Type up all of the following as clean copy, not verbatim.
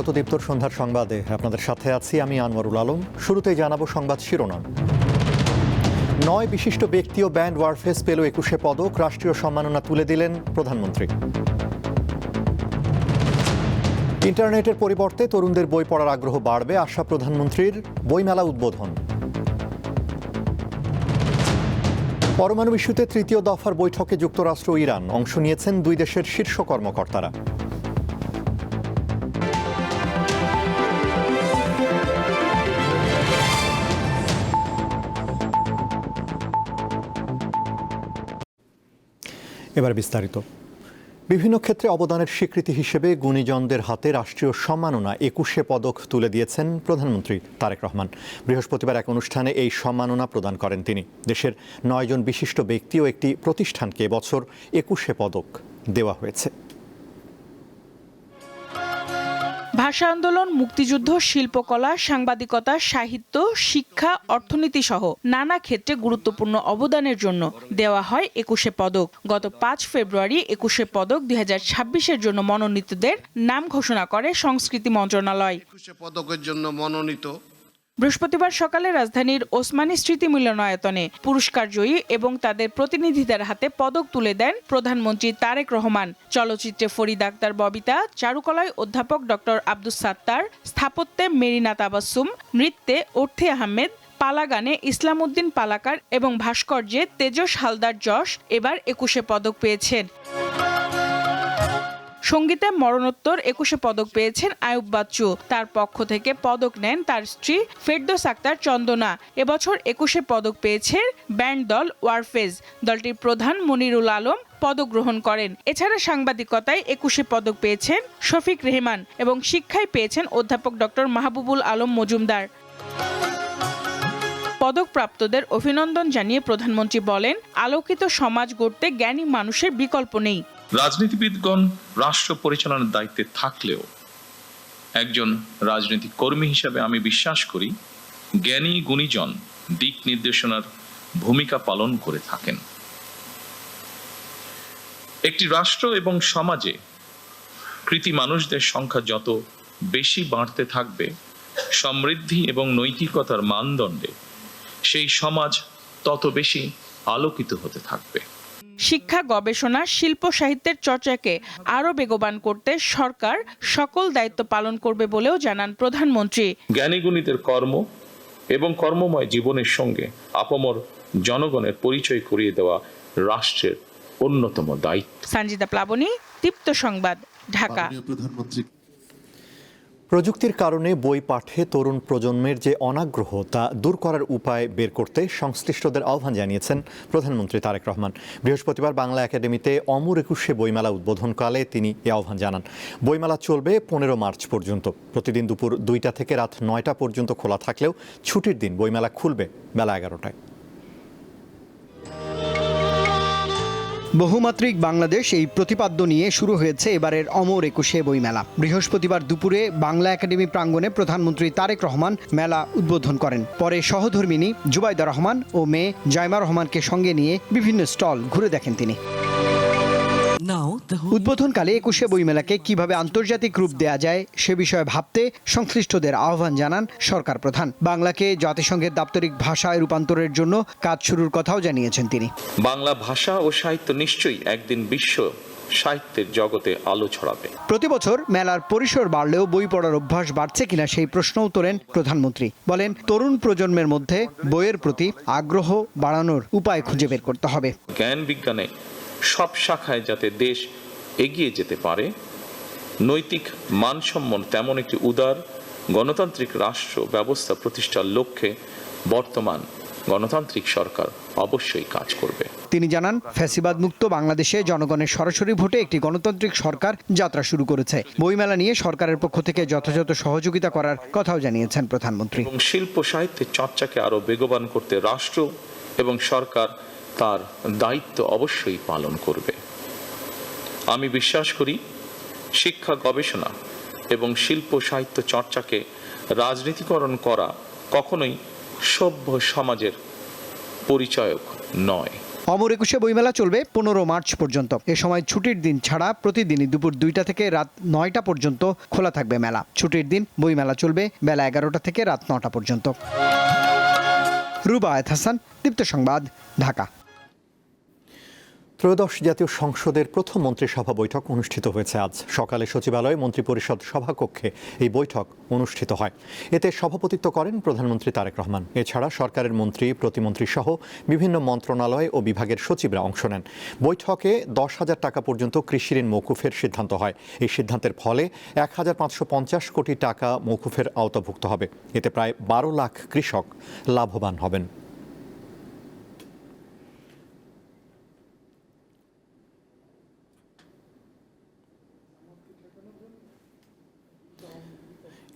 স্বাগত দীপ্তর সন্ধ্যার সংবাদে আপনাদের সাথে আছি আমি আনোয়ারুল আলম। শুরুতেই জানাবো সংবাদ শিরোনাম। 9 বিশিষ্ট ব্যক্তি ও ব্যান্ড ওয়ারফেস পেল 21 পদক, রাষ্ট্রীয় সম্মাননা তুলে দিলেন প্রধানমন্ত্রী। ইন্টারনেটের পরিবর্তে তরুণদের বই পড়ার আগ্রহ বাড়বে, আশা প্রধানমন্ত্রীর। বইমেলা উদ্বোধন। পরমাণু ইস্যুতে তৃতীয় দফার বৈঠকে যুক্তরাষ্ট্র ও ইরান, অংশ নিয়েছেন দুই দেশের শীর্ষ কর্মকর্তারা। এবার বিস্তারিত। বিভিন্ন ক্ষেত্রে অবদানের স্বীকৃতি হিসেবে গুণীজনদের হাতে রাষ্ট্রীয় সম্মাননা 21 পদক তুলে দিয়েছেন প্রধানমন্ত্রী তারেক রহমান। বৃহস্পতিবার এক অনুষ্ঠানে এই সম্মাননা প্রদান করেন তিনি। দেশের 9 জন বিশিষ্ট ব্যক্তি ও একটি প্রতিষ্ঠানকে এবছর 21 পদক দেওয়া হয়েছে। ভাষা আন্দোলন, মুক্তিযুদ্ধ, শিল্পকলা, সাংবাদিকতা, সাহিত্য, শিক্ষা, অর্থনীতি সহ নানা ক্ষেত্রে গুরুত্বপূর্ণ অবদানের জন্য দেওয়া হয় 21 পদক। গত 5 ফেব্রুয়ারি 21 পদক 2026-এর জন্য মনোনীতদের নাম ঘোষণা করে সংস্কৃতি মন্ত্রণালয়। 21 পদকের জন্য মনোনীত বৃহস্পতিবার সকালে রাজধানীর ওসমানী স্মৃতি মিলনায়তনে পুরস্কার জয়ী এবং তাদের প্রতিনিধিদের হাতে পদক তুলে দেন প্রধানমন্ত্রী তারেক রহমান। চলচ্চিত্রে ফরিদ আক্তার ববিতা, চারুকলায় অধ্যাপক ডক্টর আব্দুস সাত্তার, স্থাপত্যে মেরিনা তাবাসসুম, নৃত্যে অর্থী আহমেদ, পালা গানে ইসলাম উদ্দিন পালাকার এবং ভাস্কর্যে তেজস হালদার যশ এবার 21 পদক পেয়েছেন। সঙ্গীতে মরণোত্তর 21 পদক পেয়েছেন আয়ুব বাচ্চু। তার পক্ষ থেকে পদক নেন তার স্ত্রী ফেরদৌস আক্তার চন্দনা। এবছর 21 পদক পেয়েছে ব্যান্ড দল ওয়ারফেজ। দলটির প্রধান মনিরুল আলম পদক গ্রহণ করেন। এছাড়া সাংবাদিকতায় 21 পদক পেয়েছেন শফিক রেহমান এবং শিক্ষায় পেয়েছেন অধ্যাপক ডক্টর মাহবুবুল আলম মজুমদার। পদকপ্রাপ্তদের অভিনন্দন জানিয়ে প্রধানমন্ত্রী বলেন, আলোকিত সমাজ গড়তে জ্ঞানী মানুষের বিকল্প নেই। রাজনীতিবিদগণ রাষ্ট্র পরিচালনার দায়িত্বে থাকলেও একজন রাজনৈতিক কর্মী হিসাবে আমি বিশ্বাস করি জ্ঞানী গুণীজন দিক নির্দেশনার ভূমিকা পালন করে থাকেন। একটি রাষ্ট্র এবং সমাজে কৃতী মানুষদের সংখ্যা যত বেশি বাড়তে থাকবে, সমৃদ্ধি এবং নৈতিকতার মানদণ্ডে সেই সমাজ তত বেশি আলোকিত হতে থাকবে। শিক্ষা, গবেষণা, শিল্প সাহিত্যের চর্চাকে আরো বেগবান করতে সরকার সকল দায়িত্ব পালন করবে বলেও জানান প্রধানমন্ত্রী। জ্ঞানী গুণীদের কর্ম এবং কর্মময় জীবনের সঙ্গে আপামর জনগণের পরিচয় করিয়ে দেওয়া রাষ্ট্রের অন্যতম দায়িত্ব। সঞ্জিদা প্লাবনী, দীপ্ত সংবাদ, ঢাকা। প্রযুক্তির কারণে বই পাঠে তরুণ প্রজন্মের যে অনাগ্রহ তা দূর করার উপায় বের করতে সংশ্লিষ্টদের আহ্বান জানিয়েছেন প্রধানমন্ত্রী তারেক রহমান। বৃহস্পতিবার বাংলা একাডেমিতে অমর 21 বইমেলা উদ্বোধনকালে তিনি এ আহ্বান জানান। বইমেলা চলবে 15 মার্চ পর্যন্ত। প্রতিদিন দুপুর 2টা থেকে রাত 9টা পর্যন্ত খোলা থাকলেও ছুটির দিন বইমেলা খুলবে বেলা 11টায়। বহুমাত্রিক বাংলাদেশ এই প্রতিপাদ্য নিয়ে শুরু হয়েছে এবারের অমর 21 বইমেলা। বৃহস্পতিবার দুপুরে বাংলা একাডেমি প্রাঙ্গণে প্রধানমন্ত্রী তারেক রহমান মেলা উদ্বোধন করেন। পরে সহধর্মিণী জুবাইদা রহমান ও মেয়ে জাইমা রহমানকে সঙ্গে নিয়ে বিভিন্ন স্টল ঘুরে দেখেন তিনি। উদ্বোধনকালে 21 বইমেলাকে কিভাবে আন্তর্জাতিক রূপ দেয়া যায় সে বিষয়ে ভাবতে সংশ্লিষ্টদের আহ্বান জানান সরকার প্রধান। বাংলাকে জাতিসংঘের দাপ্তরিক ভাষায় রূপান্তরের জন্য কাজ শুরুর কথাও জানিয়েছেন তিনি। বাংলা ভাষা ও সাহিত্য নিশ্চয়ই একদিন বিশ্ব সাহিত্যের জগতে আলো ছড়াবে। প্রতি বছর মেলার পরিসর বাড়লেও বই পড়ার অভ্যাস বাড়ছে কিনা সেই প্রশ্নও তোলেন প্রধানমন্ত্রী। বলেন, তরুণ প্রজন্মের মধ্যে বইয়ের প্রতি আগ্রহ বাড়ানোর উপায় খুঁজে বের করতে হবে। জ্ঞান বিজ্ঞানে সব শাখায় যাতে দেশ এগিয়ে যেতে পারে, নৈতিক মানসম্মান তেমন একটি উদার গণতান্ত্রিক রাষ্ট্র ব্যবস্থা প্রতিষ্ঠার লক্ষ্যে বর্তমান গণতান্ত্রিক সরকার অবশ্যই কাজ করবে। তিনি জানান, ফ্যাসিবাদ মুক্ত বাংলাদেশে জনগণের সরাসরি ভোটে একটি গণতান্ত্রিক সরকার যাত্রা শুরু করেছে। বইমেলা নিয়ে সরকারের পক্ষ থেকে যথাযথ সহযোগিতা করার কথাও জানিয়েছেন প্রধানমন্ত্রী। শিল্প সাহিত্যের চর্চাকে আরো বেগবান করতে রাষ্ট্র এবং সরকার তার দায়িত্ব অবশ্যই পালন করবে। আমি বিশ্বাস করি শিক্ষা, গবেষণা এবং শিল্প সাহিত্য চর্চাকে রাজনীতিকরণ করা কখনোই সভ্য সমাজের পরিচায়ক নয়। অমর একুশে বইমেলা চলবে 15 মার্চ পর্যন্ত। এ সময় ছুটির দিন ছাড়া প্রতিদিনই দুপুর 2টা থেকে রাত 9টা পর্যন্ত খোলা থাকবে মেলা। ছুটির দিন বইমেলা চলবে বেলা 11টা থেকে রাত 9টা পর্যন্ত। রুবায়েত হাসান, দীপ্ত সংবাদ, ঢাকা। ত্রয়োদশ জাতীয় সংসদের প্রথম মন্ত্রিসভা বৈঠক অনুষ্ঠিত হয়েছে আজ সকালে সচিবালয়ে মন্ত্রিপরিষদ সভাকক্ষে এই বৈঠক অনুষ্ঠিত হয়। এতে সভাপতিত্ব করেন প্রধানমন্ত্রী তারেক রহমান। এছাড়া সরকারের মন্ত্রী, প্রতিমন্ত্রী সহ বিভিন্ন মন্ত্রণালয় ও বিভাগের সচিবরা অংশ নেন। বৈঠকে 10,000 টাকা পর্যন্ত কৃষি ঋণ মওকুফের সিদ্ধান্ত হয়। এই সিদ্ধান্তের ফলে 1,550 কোটি টাকা মওকুফের আওতাভুক্ত হবে। এতে প্রায় 12 লাখ কৃষক লাভবান হবেন।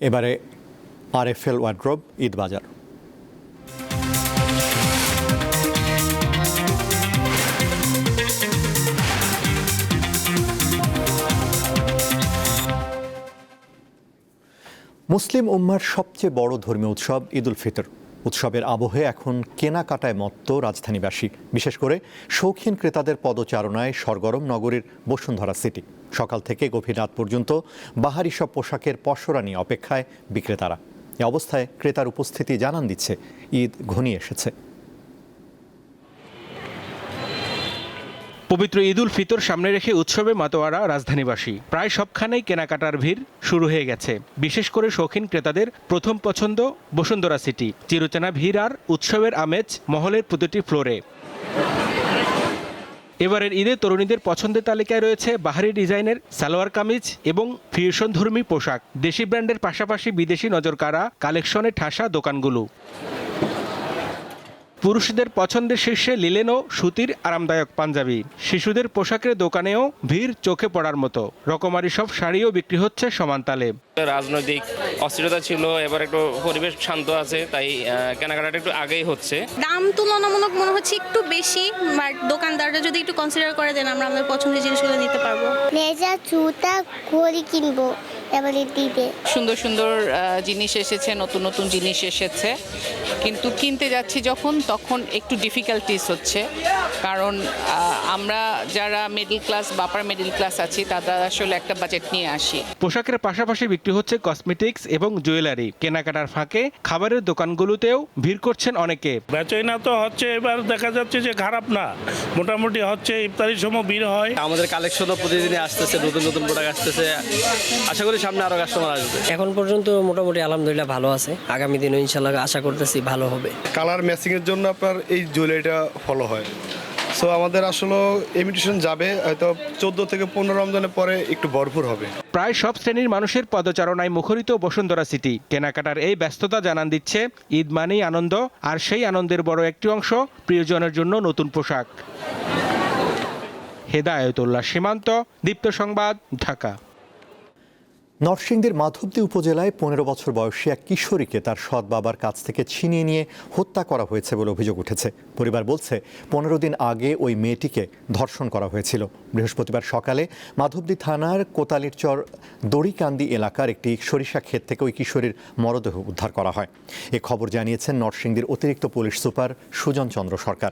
এবারে আরএফএল ওয়ার্ড্রোব ঈদ বাজার। মুসলিম উম্মার সবচেয়ে বড় ধর্মীয় উৎসব ঈদ উল ফিতর। উৎসবের আবহে এখন কেনাকাটায় মত্ত রাজধানীবাসী, বিশেষ করে শৌখিন ক্রেতাদের পদচারণায় সরগরম নগরীর বসুন্ধরা সিটি। সকাল থেকে গভীর রাত পর্যন্ত বাহারি সব পোশাকের পসরা নিয়ে অপেক্ষায় বিক্রেতারা। এ অবস্থায় ক্রেতার উপস্থিতি জানান দিচ্ছে ঈদ ঘনিয়ে এসেছে। পবিত্র ঈদ উল ফিতর সামনে রেখে উৎসবে মাতোয়ারা রাজধানীবাসী। প্রায় সবখানেই কেনাকাটার ভিড় শুরু হয়ে গেছে। বিশেষ করে শৌখিন ক্রেতাদের প্রথম পছন্দ বসুন্ধরা সিটি। চিরচেনা ভিড় আর উৎসবের আমেজ মহলের প্রতিটি ফ্লোরে। এবারের ঈদে তরুণীদের পছন্দের তালিকায় রয়েছে বাহারি ডিজাইনের সালোয়ার কামিজ এবং ফিউশনধর্মী পোশাক। দেশি ব্র্যান্ডের পাশাপাশি বিদেশি নজরকাড়া কালেকশনে ঠাসা দোকানগুলো। পুরুষদের পছন্দের শীর্ষে লিলেন ও সুতির আরামদায়ক পাঞ্জাবি। শিশুদের পোশাকের দোকানেও ভিড় চোখে পড়ার মতো। রকমারি সব শাড়িও বিক্রি হচ্ছে সমান তালে। রাজনৈতিক অস্থিরতা ছিল, এবার একটু পরিবেশ শান্ত আছে, তাই কেনাকাটাটা একটু আগেই হচ্ছে। দাম তুলনামূলক মনে হচ্ছে একটু বেশি, বাট দোকানদাররা যদি একটু কনসিডার করে দেন আমরা আমাদের পছন্দের জিনিসগুলো নিতে পারবো। লেজা জুতা ঘড়ি কিনবো এবারে দিবে। সুন্দর সুন্দর জিনিস এসেছে, নতুন নতুন জিনিস এসেছে, কিন্তু কিনতে যাচ্ছি যখন তখন একটু ডিফিকাল্টিস হচ্ছে। কারণ আমরা যারা মিডল ক্লাস বা আপার মিডল ক্লাস আছি তারা আসলে একটা বাজেট নিয়ে আসি। পোশাকের পাশাপাশি বিক্রি হচ্ছে কসমেটিক্স এবং জুয়েলারি। কেনাকাটার ফাঁকে খাবারের দোকানগুলোতেও ভিড় করছেন অনেকে। বেচাকেনা তো হচ্ছে, এবার দেখা যাচ্ছে যে খারাপ না, মোটামুটি হচ্ছে। ইফতারির সময় ভিড় হয়। আমাদের কালেকশনও প্রতিদিনই আসতেছে, নতুন নতুন প্রোডাক্ট আসতেছে। আশা করি সামনে আরো কাস্টমার আসবে। এখন পর্যন্ত মোটামুটি আলহামদুলিল্লাহ ভালো আছে। আগামী দিনও ইনশাল্লাহ আশা করতেছি ভালো হবে। কালার ম্যাচিং এর জন্য আপনার এই জুয়েলারিটা ফলো হয়। সো আমাদের আসলে ইমিটেশন যাবে হয়তো 14 থেকে 15 রমজানের পরে একটু ভরপুর হবে। প্রায় সব শ্রেণীর মানুষের পদচারণায় মুখরিত বসুন্ধরা সিটি। কেনাকাটার এই ব্যস্ততা জানান দিচ্ছে ঈদ মানেই আনন্দ, আর সেই আনন্দের বড় একটি অংশ প্রিয়জনের জন্য নতুন পোশাক। হেদায়েতুল্লাহ সীমান্ত, দীপ্ত সংবাদ, ঢাকা। নরসিংদীর মাধবদী উপজেলায় 15 বছর বয়সী এক কিশোরীকে তার সৎ বাবার কাছ থেকে ছিনিয়ে নিয়ে হত্যা করা হয়েছে বলে অভিযোগ উঠেছে। পরিবার বলছে 15 দিন আগে ওই মেয়েটিকে ধর্ষণ করা হয়েছিল। বৃহস্পতিবার সকালে মাধবদী থানার কোতালিরচর দড়িকান্দি এলাকার একটি সরিষা ক্ষেত থেকে ওই কিশোরীর মরদেহ উদ্ধার করা হয়। এ খবর জানিয়েছেন নরসিংদীর অতিরিক্ত পুলিশ সুপার সুজন চন্দ্র সরকার।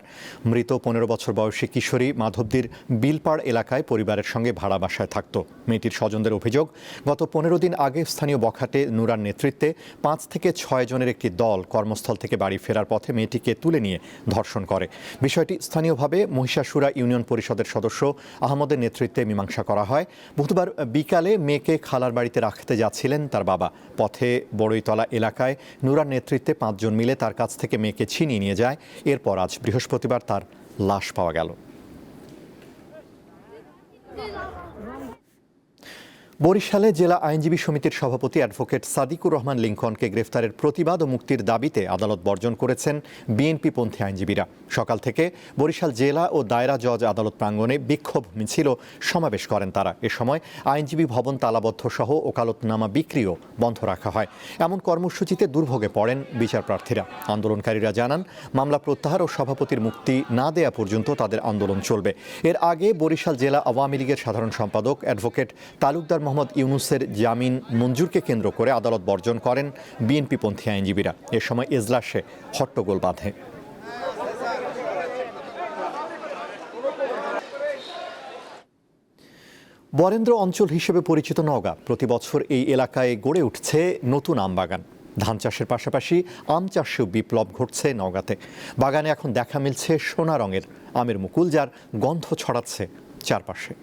মৃত 15 বছর বয়সী কিশোরী মাধবদীর বিলপাড় এলাকায় পরিবারের সঙ্গে ভাড়া বাসায় থাকত। মেয়েটির স্বজনদের অভিযোগ, গত 15 দিন আগে স্থানীয় বখাটে নুরার নেতৃত্বে 5 থেকে 6 জনের একটি দল কর্মস্থল থেকে বাড়ি ফেরার পথে মেয়েটিকে তুলে নিয়ে ধর্ষণ করে। বিষয়টি স্থানীয়ভাবে মহিষাসুরা ইউনিয়ন পরিষদের সদস্য আহমদের নেতৃত্বে মীমাংসা করা হয়। বুধবার বিকালে মেয়েকে খালার বাড়িতে রাখতে যাচ্ছিলেন তার বাবা। পথে বড়ইতলা এলাকায় নুরার নেতৃত্বে 5 জন মিলে তার কাছ থেকে মেয়েকে ছিনিয়ে নিয়ে যায়। এরপর আজ বৃহস্পতিবার তার লাশ পাওয়া গেল। বরিশালে জেলা আইনজীবী সমিতির সভাপতি অ্যাডভোকেট সাদিকুর রহমান লিংকনকে গ্রেফতারের প্রতিবাদ ও মুক্তির দাবিতে আদালত বর্জন করেছেন বিএনপিপন্থী আইনজীবীরা। সকাল থেকে বরিশাল জেলা ও দায়রা জজ আদালত প্রাঙ্গণে বিক্ষোভ মিছিল সমাবেশ করেন তারা। এ সময় আইনজীবী ভবন তালাবদ্ধ সহ ওকালতনামা বিক্রিও বন্ধ রাখা হয়। এমন কর্মসূচিতে দুর্ভোগে পড়েন বিচারপ্রার্থীরা। আন্দোলনকারীরা জানান, মামলা প্রত্যাহার ও সভাপতির মুক্তি না দেয়া পর্যন্ত তাদের আন্দোলন চলবে। এর আগে বরিশাল জেলা আওয়ামী লীগের সাধারণ সম্পাদক অ্যাডভোকেট তালুকদার মোহাম্মদ ইউনুসের জামিন মঞ্জুরকে কেন্দ্র করে আদালত বর্জন করেন বিএনপিপন্থী আইনজীবীরা। এ সময় এজলাসে হট্টগোল বাধে। বরেন্দ্র অঞ্চল হিসেবে পরিচিত নওগাঁ, প্রতি বছর এই এলাকায় গড়ে উঠছে নতুন আম বাগান। ধান চাষের পাশাপাশি আম চাষেও বিপ্লব ঘটছে নওগাঁতে। বাগানে এখন দেখা মিলছে সোনা রঙের আমের মুকুল, যার গন্ধ ছড়াচ্ছে চারপাশে।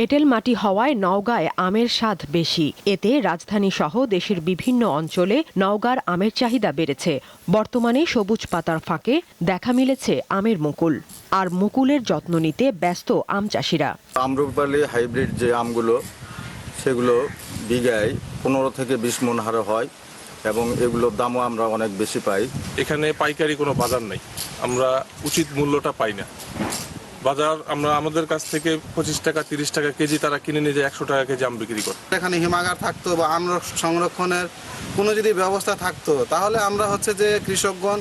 এঁটেল মাটি হওয়ায় নওগাঁয় আমের স্বাদ বেশি। এতে রাজধানী সহ দেশের বিভিন্ন অঞ্চলে নওগাঁর আমের চাহিদা বেড়েছে। বর্তমানে সবুজ পাতার ফাঁকে দেখা মিলেছে আমের মুকুল, আর মুকুলের যত্ন নিতে ব্যস্ত আম চাষিরা। আম্রপালি হাইব্রিড যে আমগুলো, সেগুলো বিঘায় 15 থেকে 20 মণ হারে হয় এবং এগুলোর দামও আমরা অনেক বেশি পাই। এখানে পাইকারি কোনো বাজার নেই, আমরা উচিত মূল্যটা পাই না। বাজার আমরা আমাদের কাছ থেকে 25 টাকা 30 টাকা কেজি তারা কিনে নিয়ে যায় 100 টাকা কেজি আম বিক্রি করে। এখানে হিমাগার থাকতো বা আম সংরক্ষণের কোনো যদি ব্যবস্থা থাকতো, তাহলে আমরা যে কৃষকগণ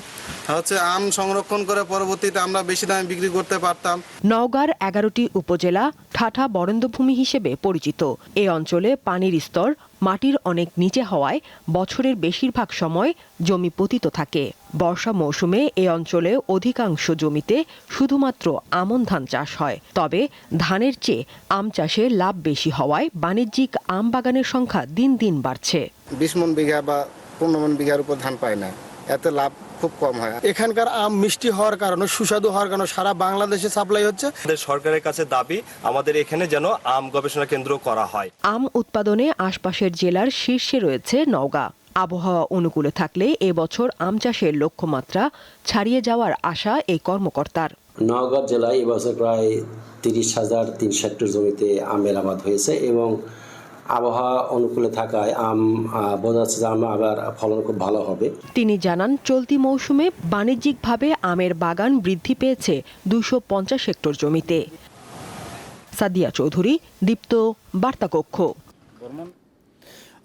আম সংরক্ষণ করে পরবর্তীতে আমরা বেশি দামে বিক্রি করতে পারতাম। নওগাঁর 11টি উপজেলা ঠাঠা বরেন্দ্রভূমি হিসেবে পরিচিত। এই অঞ্চলে পানির স্তর মাটির অনেক নিচে হওয়ায় বছরের বেশিরভাগ সময় জমি পতিত থাকে। বর্ষা মৌসুমে এ অঞ্চলে অধিকাংশ জমিতে শুধুমাত্র আমন ধান চাষ হয়। তবে ধানের চেয়ে আম চাষে লাভ বেশি হওয়ায় বাণিজ্যিক আম বাগানের সংখ্যা দিন দিন বাড়ছে। 20 মণ বিঘা বা 15 মণ বিঘার উপর ধান পায় না, এতে লাভ খুব কম হয়। এখানকার আম মিষ্টি হওয়ার কারণে, সুস্বাদু হওয়ার কারণে সারা বাংলাদেশে সাপ্লাই হচ্ছে। সরকারের কাছে দাবি আমাদের এখানে যেন আম গবেষণা কেন্দ্র করা হয়। আম উৎপাদনে আশপাশের জেলার শীর্ষে রয়েছে নওগাঁ। আবহাওয়া অনুকূলে থাকলে এবছর আম চাষের লক্ষ্যমাত্রা ছাড়িয়ে যাওয়ার আশা এই কর্মকর্তার। নওগাঁ জেলায় এবছর প্রায় 30,300 হেক্টর জমিতে আমের আবাদ হয়েছে এবং আবহাওয়া অনুকূলে থাকায় আম বোঝা যাচ্ছে যে আবার ফলন খুব ভালো হবে। তিনি জানান, চলতি মৌসুমে বাণিজ্যিকভাবে আমের বাগান বৃদ্ধি পেয়েছে 250 হেক্টর জমিতে। সাদিয়া চৌধুরী, দীপ্ত, বার্তাকক্ষ।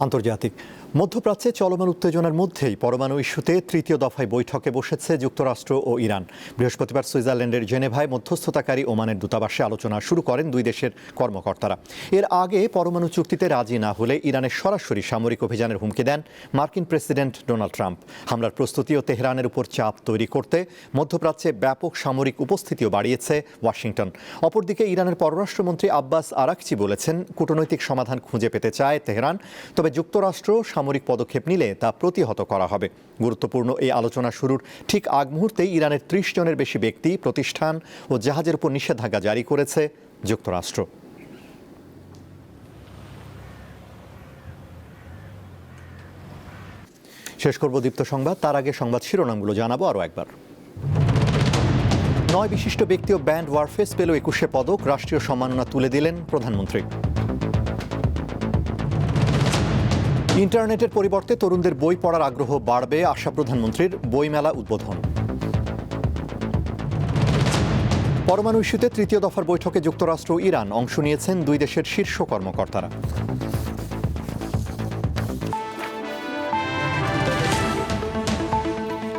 আন্তর্জাতিক মধ্যপ্রাচ্যে চলমান উত্তেজনার মধ্যেই পরমাণু ইস্যুতে তৃতীয় দফায় বৈঠকে বসেছে যুক্তরাষ্ট্র ও ইরান। বৃহস্পতিবার সুইজারল্যান্ডের জেনেভায় মধ্যস্থতাকারী ওমানের দূতাবাসে আলোচনা শুরু করেন দুই দেশের কর্মকর্তারা। এর আগে পরমাণু চুক্তিতে রাজি না হলে ইরানের সরাসরি সামরিক অভিযানের হুমকি দেন মার্কিন প্রেসিডেন্ট ডোনাল্ড ট্রাম্প। হামলার প্রস্তুতি ও তেহরানের উপর চাপ তৈরি করতে মধ্যপ্রাচ্যে ব্যাপক সামরিক উপস্থিতিও বাড়িয়েছে ওয়াশিংটন। অপরদিকে ইরানের পররাষ্ট্রমন্ত্রী আব্বাস আরাকচি বলেছেন, কূটনৈতিক সমাধান খুঁজে পেতে চায় তেহরান, তবে যুক্তরাষ্ট্র সামরিক পদক্ষেপ নিলে তা প্রতিহত করা হবে। গুরুত্বপূর্ণ এই আলোচনা শুরুর ঠিক আগ মুহূর্তেই ইরানের 30 জনের বেশি ব্যক্তি, প্রতিষ্ঠান ও জাহাজের উপর নিষেধাজ্ঞা জারি করেছে যুক্তরাষ্ট্র। শেষ করব দীপ্ত সংবাদ, তার আগে সংবাদ শিরোনামগুলো জানাবো আরও একবার। 9 বিশিষ্ট ব্যক্তি ও ব্যান্ড ওয়ারফেস পেল 21 পদক, রাষ্ট্রীয় সম্মাননা তুলে দিলেন প্রধানমন্ত্রী। ইন্টারনেটের পরিবর্তে তরুণদের বই পড়ার আগ্রহ বাড়বে, আশা প্রধানমন্ত্রীর। বইমেলা উদ্বোধন। পরমাণু ইস্যুতে তৃতীয় দফার বৈঠকে যুক্তরাষ্ট্র ও ইরান, অংশ নিয়েছেন দুই দেশের শীর্ষ কর্মকর্তারা।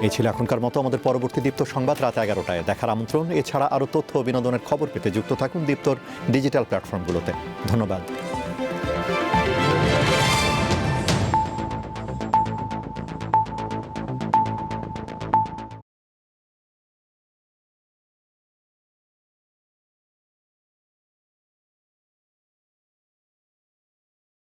এই ছিল এখনকার মতো। আমাদের পরবর্তী দীপ্ত সংবাদ রাত 11টায় দেখার আমন্ত্রণ। এছাড়া আরও তথ্য ও বিনোদনের খবর পেতে যুক্ত থাকুন দীপ্তর ডিজিটাল প্ল্যাটফর্মগুলোতে। ধন্যবাদ।